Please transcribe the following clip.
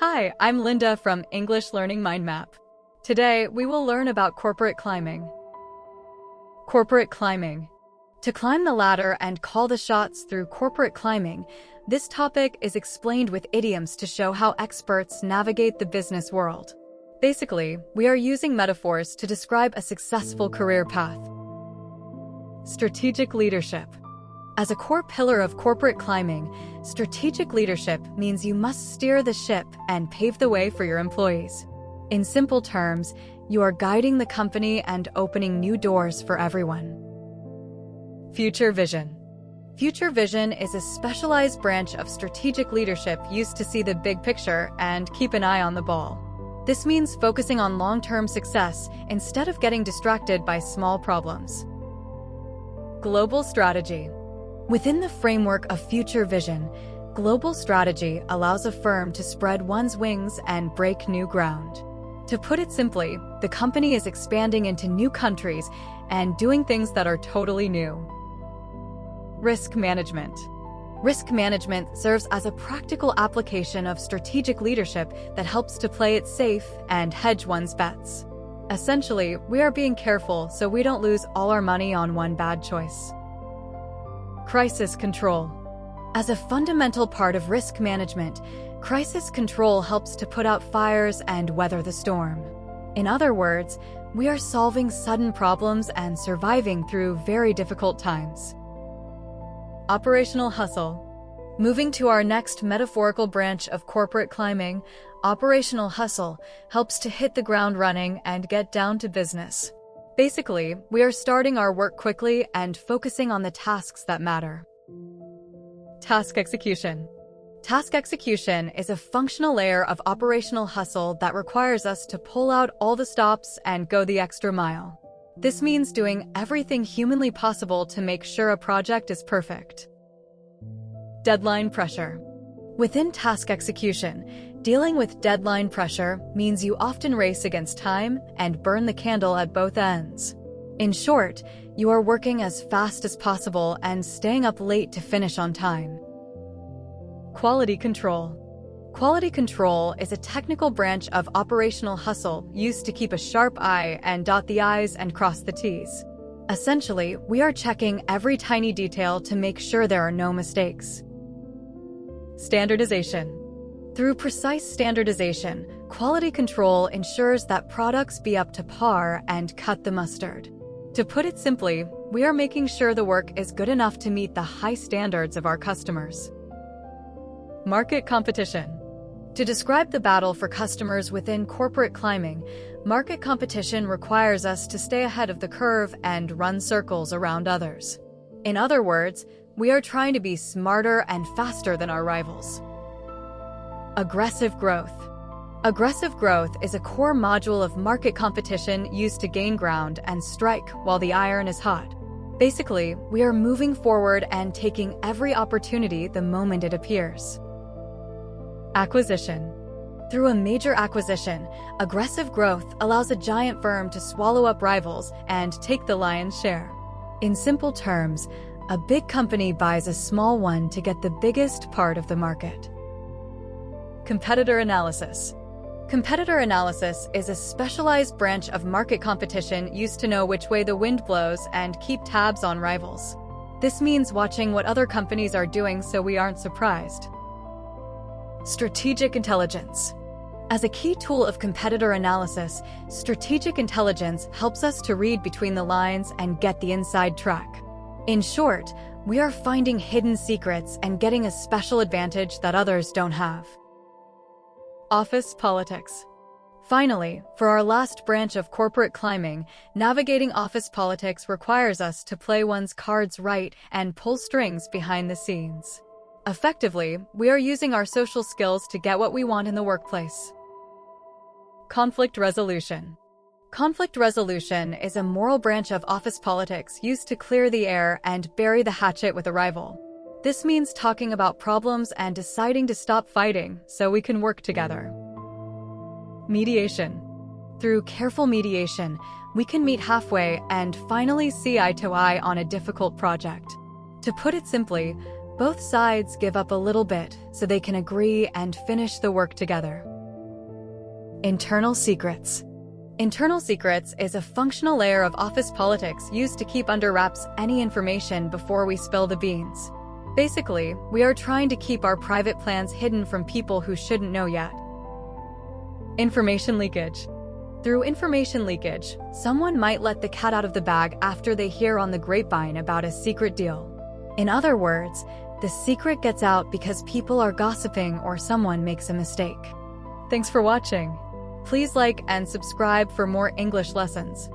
Hi, I'm Linda from English Learning Mind Map. Today, we will learn about corporate climbing. Corporate climbing. To climb the ladder and call the shots through corporate climbing, this topic is explained with idioms to show how experts navigate the business world. Basically, we are using metaphors to describe a successful career path. Strategic leadership. As a core pillar of corporate climbing, strategic leadership means you must steer the ship and pave the way for your employees. In simple terms, you are guiding the company and opening new doors for everyone. Future vision. Future vision is a specialized branch of strategic leadership used to see the big picture and keep an eye on the ball. This means focusing on long-term success instead of getting distracted by small problems. Global strategy. Within the framework of future vision, global strategy allows a firm to spread one's wings and break new ground. To put it simply, the company is expanding into new countries and doing things that are totally new. Risk management. Risk management serves as a practical application of strategic leadership that helps to play it safe and hedge one's bets. Essentially, we are being careful so we don't lose all our money on one bad choice. Crisis control. As a fundamental part of risk management, crisis control helps to put out fires and weather the storm. In other words, we are solving sudden problems and surviving through very difficult times. Operational hustle. Moving to our next metaphorical branch of corporate climbing, operational hustle helps to hit the ground running and get down to business. Basically, we are starting our work quickly and focusing on the tasks that matter. Task execution. Task execution is a functional layer of operational hustle that requires us to pull out all the stops and go the extra mile. This means doing everything humanly possible to make sure a project is perfect. Deadline pressure. Within task execution, dealing with deadline pressure means you often race against time and burn the candle at both ends. In short, you are working as fast as possible and staying up late to finish on time. Quality control. Quality control is a technical branch of operational hustle used to keep a sharp eye and dot the I's and cross the T's. Essentially, we are checking every tiny detail to make sure there are no mistakes. Standardization. Through precise standardization, quality control ensures that products be up to par and cut the mustard. To put it simply, we are making sure the work is good enough to meet the high standards of our customers. Market competition. To describe the battle for customers within corporate climbing, market competition requires us to stay ahead of the curve and run circles around others. In other words, we are trying to be smarter and faster than our rivals. Aggressive growth. Aggressive growth is a core module of market competition used to gain ground and strike while the iron is hot. Basically, we are moving forward and taking every opportunity the moment it appears. Acquisition. Through a major acquisition, aggressive growth allows a giant firm to swallow up rivals and take the lion's share. In simple terms, a big company buys a small one to get the biggest part of the market. Competitor analysis. Competitor analysis is a specialized branch of market competition used to know which way the wind blows and keep tabs on rivals. This means watching what other companies are doing so we aren't surprised. Strategic intelligence. As a key tool of competitor analysis, strategic intelligence helps us to read between the lines and get the inside track. In short, we are finding hidden secrets and getting a special advantage that others don't have. Office politics. Finally, for our last branch of corporate climbing, navigating office politics requires us to play one's cards right and pull strings behind the scenes. Effectively, we are using our social skills to get what we want in the workplace. Conflict resolution. Conflict resolution is a moral branch of office politics used to clear the air and bury the hatchet with a rival. This means talking about problems and deciding to stop fighting so we can work together. Mediation. Through careful mediation, we can meet halfway and finally see eye to eye on a difficult project. To put it simply, both sides give up a little bit so they can agree and finish the work together. Internal secrets. Internal secrets is a functional layer of office politics used to keep under wraps any information before we spill the beans. Basically, we are trying to keep our private plans hidden from people who shouldn't know yet. Information leakage. Through information leakage, someone might let the cat out of the bag after they hear on the grapevine about a secret deal. In other words, the secret gets out because people are gossiping or someone makes a mistake. Thanks for watching. Please like and subscribe for more English lessons.